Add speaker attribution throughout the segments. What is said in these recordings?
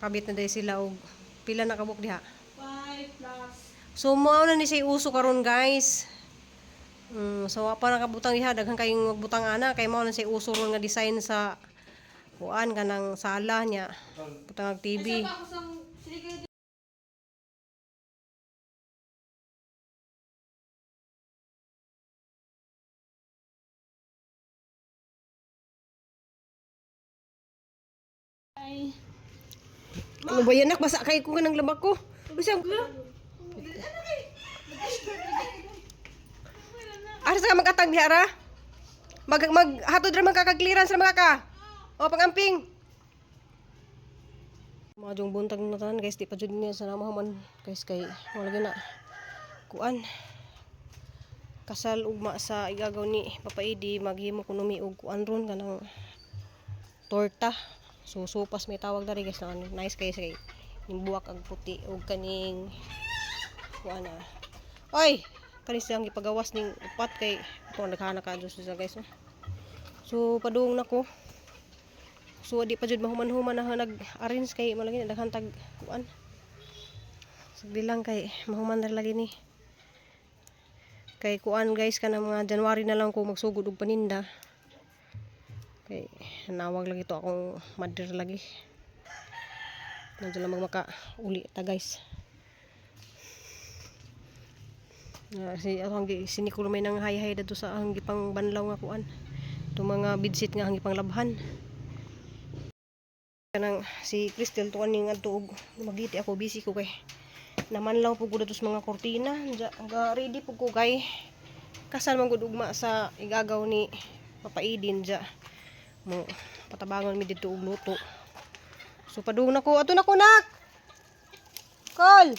Speaker 1: Nakakabit na dahil sila og pila na kabuk diha.
Speaker 2: 5 plus.
Speaker 1: So mao na ni siya uso karon guys. So wa pa nakabutang diha daghan kayong magbutang ana kay mao na siya uso ron nga design sa kuan kanang sala niya. Butang TV.
Speaker 2: Ay.
Speaker 1: Ano ba yan nak? Basa kay ko kanang labak ko. Bisang Asa ka mag-atag diha ra? Hatod ra magkaka-clearance ra mga ka. O pangamping. Mga jong buntag na tanan guys, di pa jud niya sa namahaman guys kay wala na kuan. Kasal ugma sa igagaw ni Papa Edi maghimo kuno mi og kuan ron kanang torta. So sopas may tawag dali guys na nice kay say nimbuak ang puti og kaning kuan na. Oy, kani siyang gipagawas ning upat kay ito naghana ka sa guys. So padung nako. So di pa jud mahuman-human na nag-arrange kay malagi na daghan tag kuan. Sagdi lang kay mahuman na lagi ni. Kay kuan guys kana mga January na lang ko magsugod og paninda. Kay nawag lagi to akong mother lagi. Nandiyo lang magmaka uli ta guys. Si atong sinikulo may nang hay-hay dito sa ang gipang banlaw nga kuan. Itong mga bidsit nga ang gipang labhan. Kanang si Crystal tuan ning adto og magiti ako busy ko kay namanlaw pug ko sa mga kortina. Ga ready pug ko kay kasal man gud ugma sa igagaw ni Papa Edin ja. Mo patabangon mi dito og luto. So padung nako, ato na ko nak. Call.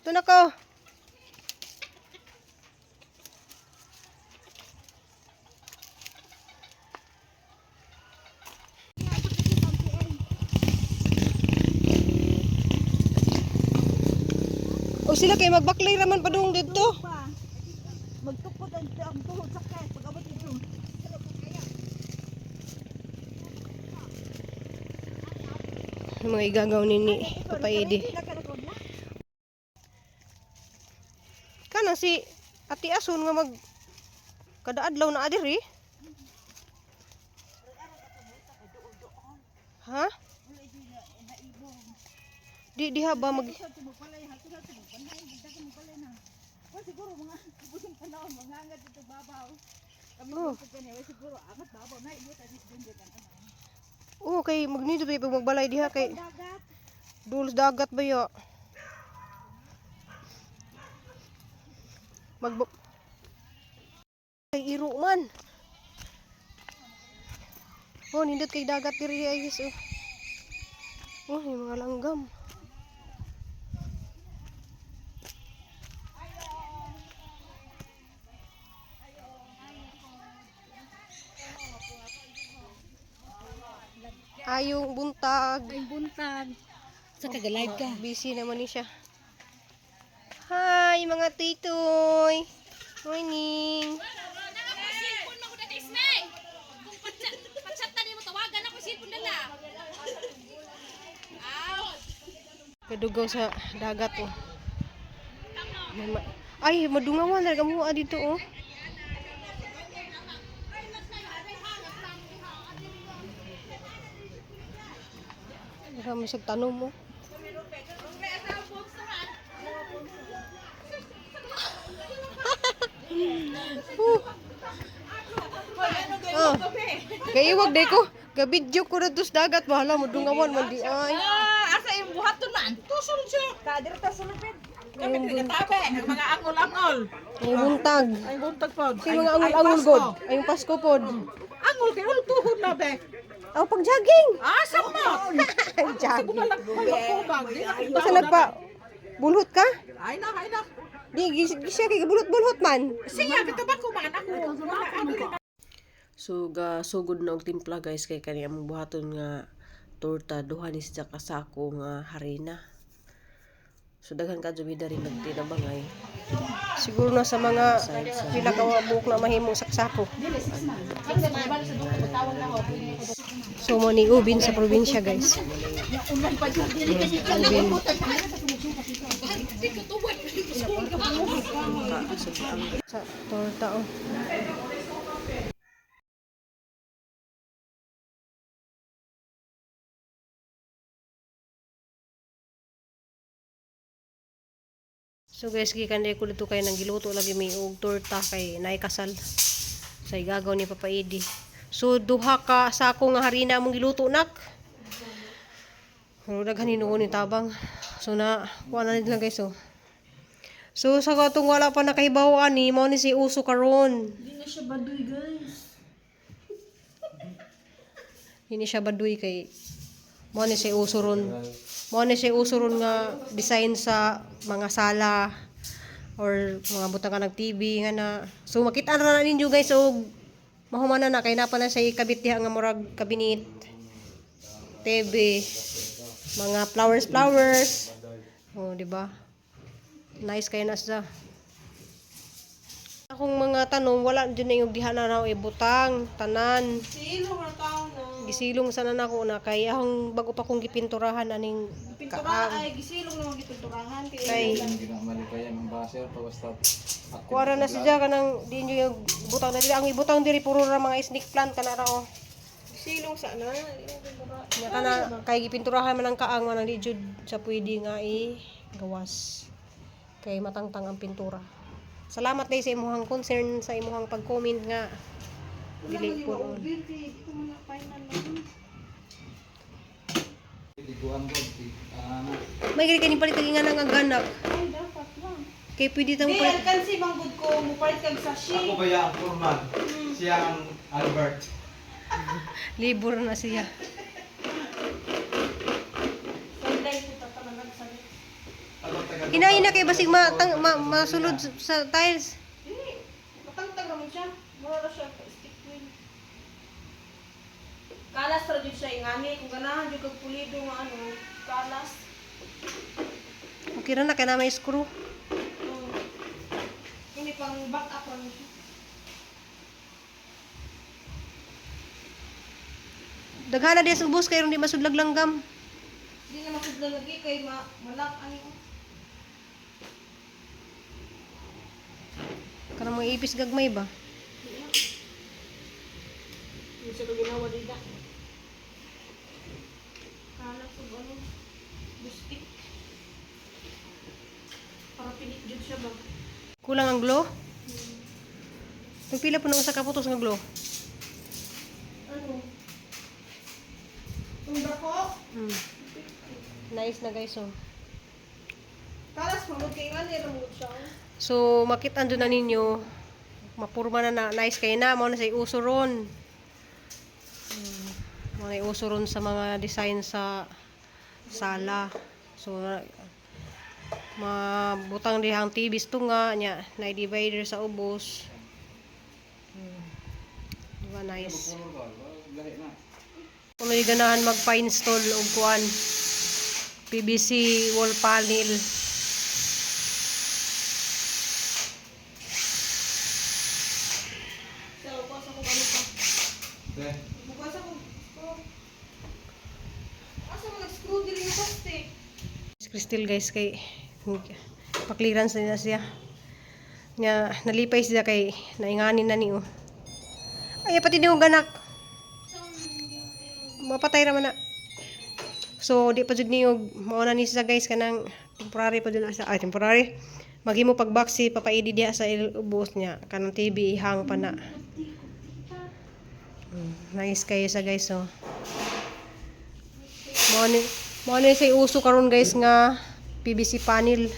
Speaker 1: Ato na ko. O sila kay magbaklay raman padung dito.
Speaker 2: Magtukod ang tuhod sa kay pag-abot dito.
Speaker 1: Mga igagaw ni Papa Edi. Kana si Ati Asun nga mag kada adlaw na adiri. Ha? Di diha ba mag
Speaker 2: siguro mga busing panahon mangangad dito babaw. Kami siguro amat babaw na imo tanis dundet ang ano.
Speaker 1: Oh, kay magnido ba pag magbalay diha kay dulos dagat ba yo? Kay iro man. Oh, nindot kay dagat diri guys. Oh, yung mga langgam. Ayong buntag.
Speaker 2: Ay buntag. Sa kagalive ka.
Speaker 1: Busy naman ni siya. Hi mga titoy. Morning. Kadugaw sa dagat oh. Ay, madungawan na kamuha dito oh. Marami sa tanong mo. Oh. Kaya iwag day ko. Gabidyo ko na sa dagat. Bahala mo dungawan man di ay.
Speaker 2: Asa yung buhaton man? Tusul siya. Kadir ta sulupin. Kami tinatabe ang mga angol-angol.
Speaker 1: Ay buntag.
Speaker 2: Ay buntag pod.
Speaker 1: Sino mga angol-angol god? Ay yung Pasko pod.
Speaker 2: Angol kay wala tuhod na be.
Speaker 1: Oh, pag jogging.
Speaker 2: Asa mo?
Speaker 1: Jogging.
Speaker 2: Kubag.
Speaker 1: Basta nagpa bulhot ka?
Speaker 2: Ay na.
Speaker 1: Di siya kay bulhot-bulhot man.
Speaker 2: Siya kita ba kumakan ako?
Speaker 1: So sugod na og timpla guys kay kaniya mong buhaton nga torta duha ni siya kasako nga harina. So daghan ka jud rin nagtinabangay. Siguro na sa mga pila ka buok na mahimong saksako. So mo ni ubin sa probinsya guys. Ubin. Sa torta oh. So guys, gikan ko dito kay nang giluto lagi may og torta kay naay kasal sa igagaw ni Papa Edi. So duha ka sako nga harina mong giluto nak. Pero daghan hinuon ni tabang. So na kuha na nila guys oh. So sa katong wala pa nakahibaw ani mao ni si uso karon.
Speaker 2: Hindi na siya baduy, guys.
Speaker 1: Hindi siya baduy kay mao ni si uso ron. Mao ni si uso ron nga design sa mga sala or mga butang ka ng TV nga na. So makita na ninyo guys og mahumana na kay napa na siya ikabit diha nga murag kabinet. TV, mga flowers. Oh, di ba? Nice kay na siya. Akong mga tanong wala dyan na yung diha na raw ibutang tanan.
Speaker 2: Silong na tao no.
Speaker 1: Gisilong sana nako na kay akong bago pa kong gipinturahan aning
Speaker 2: Pintura ay gisilong na gipinturahan
Speaker 1: kay
Speaker 3: Malikaya ng baser basta
Speaker 1: kuara na siya kanang di nyo yung butang na dili ang ibutang diri puro ra mga snake plant kana ra oh.
Speaker 2: silong sana.
Speaker 1: Nya kana kay gipinturahan man ang kaang man di jud sa pwede nga gawas. Kay matangtang ang pintura. Salamat day sa imuhang concern sa imuhang pag-comment nga dili po on.
Speaker 2: Ito mo na final lang.
Speaker 3: Diguan ko
Speaker 1: May gani kani palit nga nang ganap.
Speaker 2: Ay, dapat lang.
Speaker 1: Kay pwede ta mo
Speaker 2: Di,
Speaker 1: palit.
Speaker 2: alkansi manggod ko. Mupalit kag sashi.
Speaker 3: Ako ba ang forman? Siya ang Albert.
Speaker 1: Libur na siya.
Speaker 2: Sunday ko tatanagan sa
Speaker 1: Inahin na kay basig masulod sa tiles.
Speaker 2: Dili. Matangtag naman siya. Mura na siya. Stick wheel. Kalas ra jud siya ingani. Kung ganahan jud kag pulido nga ano. Kalas.
Speaker 1: Okay ra na kay na may screw.
Speaker 2: Ini pang back up lang siya.
Speaker 1: Daghana di sa ubos kay ron di masudlag langgam.
Speaker 2: Hindi na makudla lagi kay malak ani ko.
Speaker 1: Kanang mga ipis gagmay ba?
Speaker 2: Hindi siya ginawa dito. Kalas ug ano. Bustik. Para pinik jud siya ba.
Speaker 1: Kulang ang glow. Pagpila po nung usa ka putos nga glow.
Speaker 2: Ano? Ang dako.
Speaker 1: Nice na guys oh.
Speaker 2: Kalas mamod kay ngani ra mo siya.
Speaker 1: So makita doon na ninyo mapurma na nice kay na mo na sa uso ron. Mga uso ron sa mga design sa sala. So mabutang dihang TV tunga nya na divider sa ubos. Diba nice. Kung may ganahan magpa-install og kuan PVC wall panel.
Speaker 2: So, kuha sa ko ano pa.
Speaker 3: Okay.
Speaker 2: Bukas ako. Asa mo nag-screw dili yung plastic?
Speaker 1: Crystal guys kay pa-clearance na siya. Nya nalipay siya kay nainganin na niyo. Ay pati niyo ganak. Mapatay ra man na. So di pa jud niyo mao na ni siya guys kanang temporary pa jud na siya. Ay temporary. Maghimo pag-box si Papa Edi diha sa ubos niya kanang TV ihang pa na. Nice kayo sa guys oh. Mao ni say uso karon guys nga PVC panel.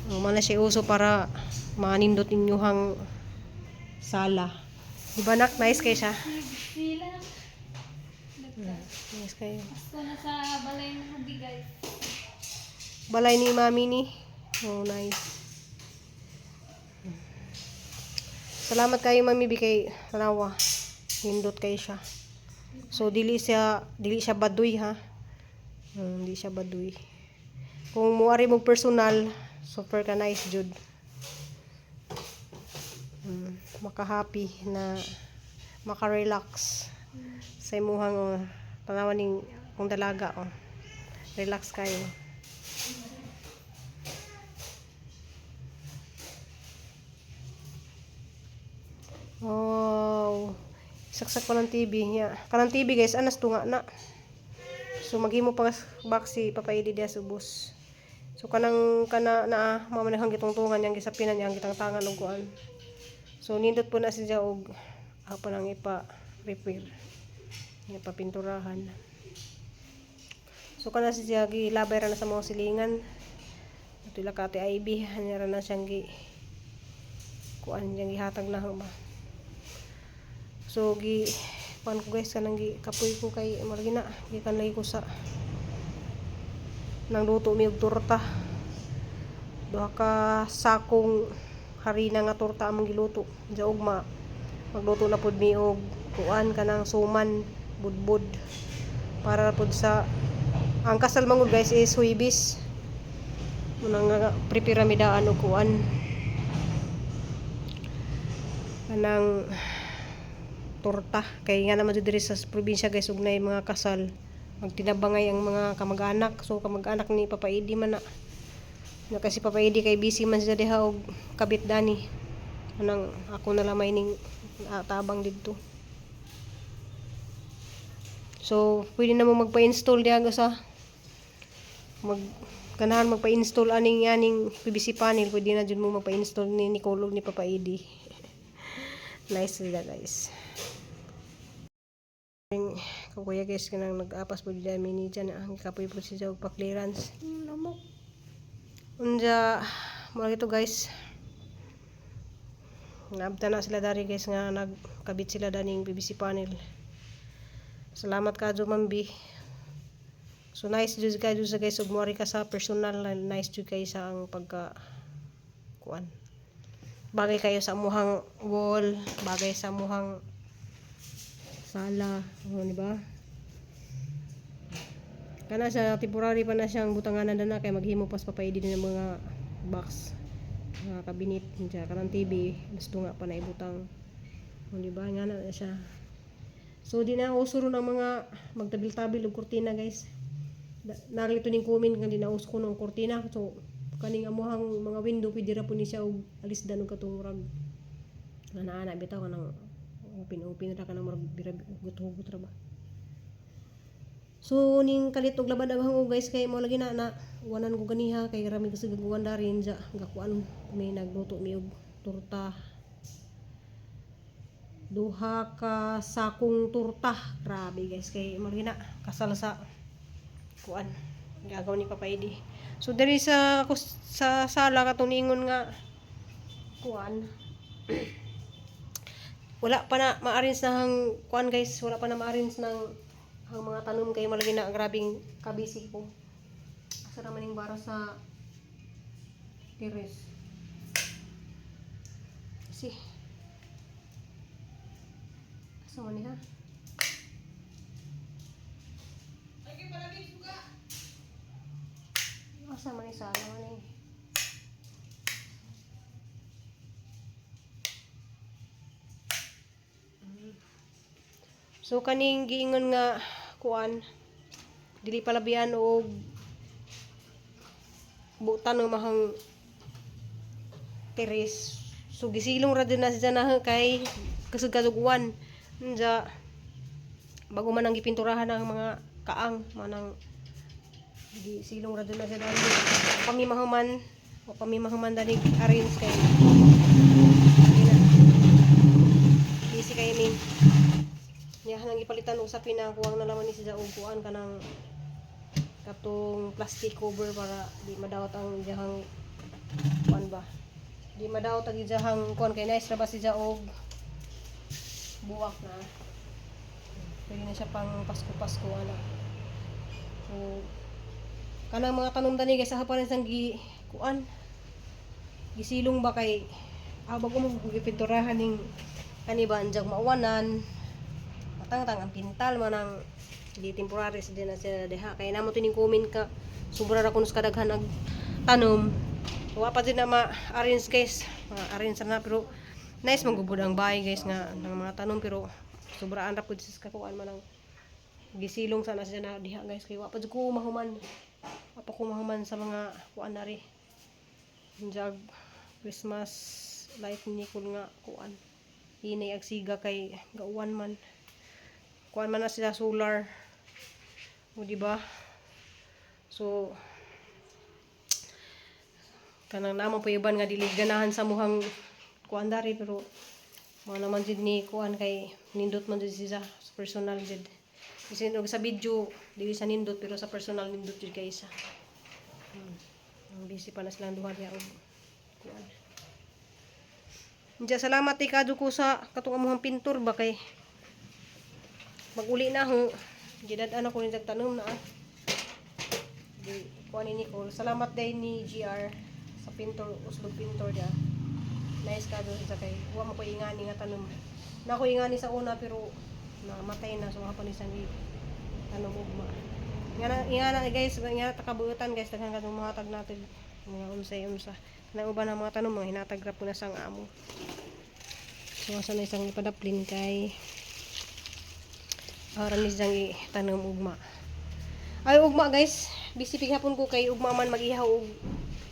Speaker 1: Mao na siya uso para manindot inyuhang sala. Di ba nak nice kay siya?
Speaker 2: Sila.
Speaker 1: Nice kayo.
Speaker 2: Basta na sa balay ng habi guys.
Speaker 1: Balay ni Mami ni. Oh nice. Salamat kayo Mami bigay tanawa. Nindot kayo siya. So dili siya baduy ha. Hindi siya baduy. Kung muari mo personal super ka nice jud. Maka-happy na maka-relax sa imuhang tanawan ning kung dalaga relax kayo. Oh, saksak ko ng TV niya. Kanang TV guys, anas tunga na. So maghimo pa back si Papa Eddie dia subos. So kanang kana na mamanahang gitungtungan yang gisapinan yang gitang tangan og kuan. So nindot po na siya og apa nang ipa-repair. Ipa-pinturahan. So kana siya gilabay ra na sa mga silingan. Tila ka ate IB hanya ra na siyang kuan yang gihatag na ba. So pan ko guys kanang kapoy ko kay margi na gikan lagi ko sa nang luto mi og torta. Duha ka sakong harina nga torta among giluto. Diya ugma magluto na pud mi og kuan kanang suman budbud para pud sa ang kasal mangod guys is huibis. Munang prepare mi daan og kuan kanang torta kay nga naman diri sa probinsya guys ug nay mga kasal magtinabangay ang mga kamag-anak. So kamag-anak ni Papa Eddie man na kasi Papa Eddie kay busy man siya diha og kabit dani anang ako na lamay ning tabang didto. So pwede na mo magpa-install diha sa ganahan magpa-install aning PVC panel, pwede na jud mo magpa-install ni Nicole ni Papa Eddie. Nice sila guys. Kuya guys kanang nag-apas po dyan mini dyan ang kapoy po siya og pa-clearance. Lamok. Unja mo ito guys. Naabta na sila dari guys nga nagkabit sila daning PVC panel. Salamat ka jo Mambi. So nice jud ka jud sa guys ug moari ka sa personal nice jud kay sa ang pagka kuan. Bagay kayo sa muhang wall, bagay sa muhang sala, di ba? Kana siya temporary pa na siyang butanganan na kay maghimo pas Papa Eddie din ng mga box, mga cabinet, siya kanang TV, gusto nga pa na ibutang. Di ba? Nga na siya. So di na uso ron ang mga magtabil-tabil og kurtina guys. Narito ning comment nga di na uso ko ng kurtina. So kaning amuhang mga window pwede ra po ni siya og alisdan og katong murag ana bitaw kanang open ra kanang murag hugot-hugot ra ba. So ning kalit og labad ang hangog guys kay mo lagi na wanan ko ganiha kay rami kasi gagawan darin ja gakuan may nagluto mi og torta. Duha ka sakong torta. Grabe guys kay margina kasal sa kuan gagaw ni Papa Eddie. So diri sa sala katong niingon nga kuan wala pa na ma-arrange na hang kuan guys, wala pa na ma-arrange nang hang mga tanom kay malagi na grabing kabisi ko. Asa naman ning bara sa terrace. Si asa man niya? Asa man ni sala man ni? So kaning giingon nga kuan dili palabian og butan ng mahang teres. So gisilong ra din na siya na kay kasugad-uwan. Nja bago man ang gipinturahan ang mga kaang manang gisilong ra din na siya dali. Pamimahuman dali arrange kay busy kay min. Niya nang gipalitan og sapin na kuwang na laman ni siya og kuan kanang katong plastic cover para di madawat ang jahang kuan ba. Di madawat ang jahang kuan kay nice ra ba siya og buwak na. Pwede na siya pang Pasko ana. So kanang mga tanom dani guys sa hapanan sang kuan gisilong ba kay bago mo gipinturahan ning kaniba anjang mauwanan matang ang pintal manang di temporary din na siya deha kay namo tining comment ka sobra ra kunos kadaghan ag tanom Wa pa din na ma-arrange guys. Ma-arrange na pero nice manggubod ang bahay guys nga ng mga tanom pero sobraan ra pud sa kakuan man ang gisilong sana siya na diha guys kay wa pa jud ko mahuman. Wa pa ko mahuman sa mga kuan na ri. Jag Christmas light ni ko nga kuan. Hinay ag siga kay gauwan man. Kuan man na sila solar. O di ba? So kanang namang payuban nga dili ganahan sa muhang kuan dari pero mo naman jud ni kuan kay nindot man jud siya sa personal jud. Kasi sa video dili sa nindot pero sa personal nindot jud kay isa. Ang busy pa na silang duha diha og kuan. Diya salamat ikadto ko sa katong amuhang pintor ba kay maguli na ho. Gidad-an ako ni tanom na. Di kuan ni Nicole. Salamat day ni GR sa pintor, uslog pintor dia. Nice ka doon sa kay wa mo ko ingani nga tanom. Na ko ingani sa una pero namatay na so hapon isang tanom ugma. Ingana guys, ingana takabuutan guys daghan kadtong mga tag natin mga unsay-unsa. Na uban ang mga tanom mga hinatag ra po na sang amo. So asa na isang ipadaplin kay aran ni sang tanom ugma. Ay ugma guys, busy pighapon ko kay ugma man mag-ihaw og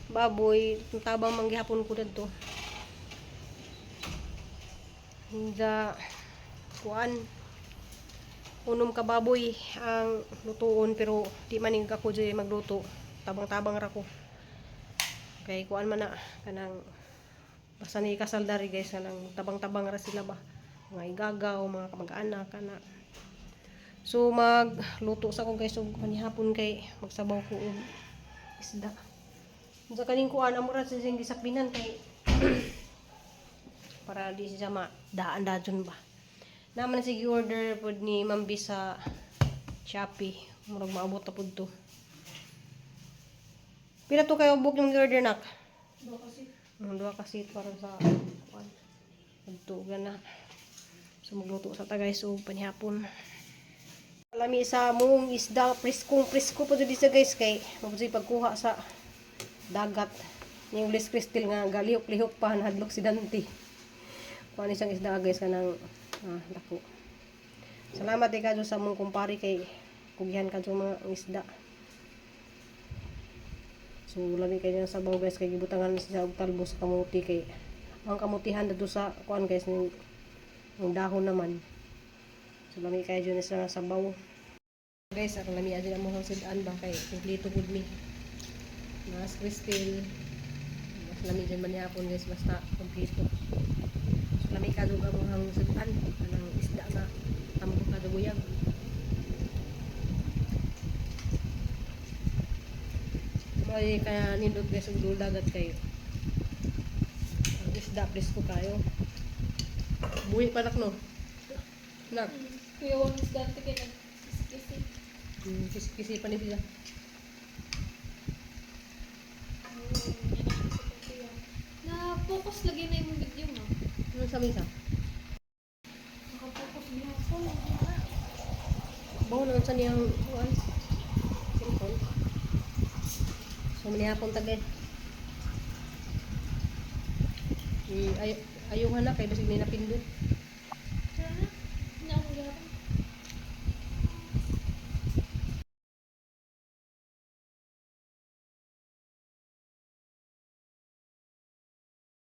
Speaker 1: baboy, tabang manggihapon ko dito. Hinda kuan unom ka baboy ang lutuon pero di man ning ako jay magluto. Tabang-tabang ra ko. Kay kuan man na kanang basta ni kasal dari guys kanang tabang-tabang ra sila ba. Mga igagaw, mga kamag-anak kana. So magluto sa ko guys og kanihapon kay magsabaw ko og isda. Sa kaning kuan amo ra sa sing gisakbinan kay para di siya ma daan ba. Naman sige order pod ni Mambi sa Shopee. Murag maabot ta pud to. Pila to kayo book yung order nak? 2 kasi para sa kuan. Adto gana. So magluto sa ta guys og panihapon. Lami sa mong isda presko po dito sa guys kay mabudjay pagkuha sa dagat. Yung English crystal nga galihok-lihok pa hadlok si Dante. Kuan isang isda guys kanang dako. Salamat kay kadto sa mong kumpare kay kugihan kadto mga isda. So lami kay sa sabaw guys kay gibutangan siya og talbo sa kamuti kay ang kamutihan dito sa kuan guys ning dahon naman. So lami kay dyan sa sabaw. Guys, ako lami adin ang mga sidaan ba kay kumplito pud mi. Mas crystal. Mas lami dyan man yapon guys basta kumplito. So lami ka dug ang mga sidaan kanang isda na tambok na duguyag. May kaya nindot guys og dagat kayo. Ang isda presko kayo. Buhi pa nak no. Nak.
Speaker 2: Kuya wang isda kay nagkisi-kisi.
Speaker 1: Kisi-kisi pa ni sila.
Speaker 2: Na-focus lagi na yung video mo.
Speaker 1: Ano sa misa?
Speaker 2: Naka-focus din ako.
Speaker 1: Bawa naman sa niyang kuwan. Cellphone. So, manihapon tagay. Ayuhan na kay basig ni napindot.